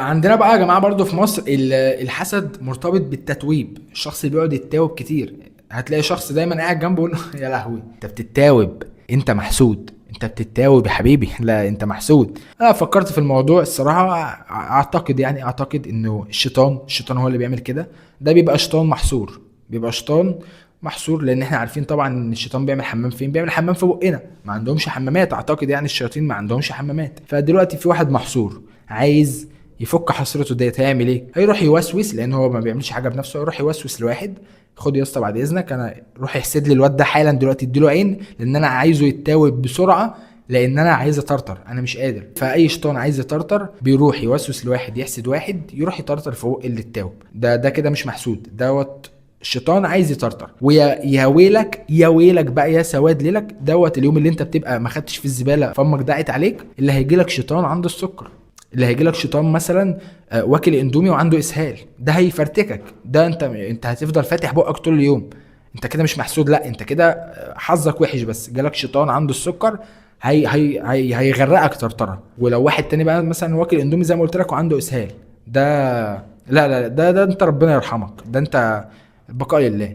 عندنا بقى يا جماعه برضو في مصر الحسد مرتبط بالتتويب. الشخص اللي بيقعد يتاوب كتير، هتلاقي شخص دايما قاعد جنبه يقول له يا لهوي انت بتتاوب، انت محسود، انت بتتاوب يا حبيبي لا انت محسود. انا فكرت في الموضوع الصراحه، اعتقد انه الشيطان هو اللي بيعمل كده. ده بيبقى شيطان محصور، بيبقى شيطان محصور، لان احنا عارفين طبعا ان الشيطان بيعمل حمام فين، بيعمل حمام في بقنا. ما عندهمش حمامات، اعتقد يعني الشياطين ما عندهمش حمامات. فدلوقتي في واحد محصور عايز يفك حسرته ديت، هيعمل ايه؟ هيروح يوسوس، لان هو ما بيعملش حاجه بنفسه، هيروح يوسوس لواحد: خد يا اسطى بعد اذنك انا روح احسد لي الواد ده حالا دلوقتي، اديله عين، لان انا عايزه يتاوب بسرعه، لان انا عايز اطرطر، انا مش قادر. فاي شيطان عايز يطرطر بيروح يوسوس لواحد، يحسد واحد، يروح يطرطر في بق اللي اتاوب. ده كده مش محسود دوت، الشيطان عايز يطرطر. ويا ويلك، يا ويلك بقى، يا سواد ليلك دوت اليوم اللي انت بتبقى ما خدتش في الزباله فامك دعت عليك، اللي هيجي لك شيطان عنده السكر، اللي هيجي لك شيطان مثلا واكل اندومي وعنده اسهال، ده هيفرتكك. ده انت هتفضل فاتح بقك طول اليوم. انت كده مش محسود، لا انت كده حظك وحش، بس جالك شيطان عنده السكر، هيغرقك طرطره. ولو واحد تاني بقى مثلا واكل اندومي زي ما قلت لك وعنده اسهال، ده لا لا لا، ده انت ربنا يرحمك، ده انت البقاء لله.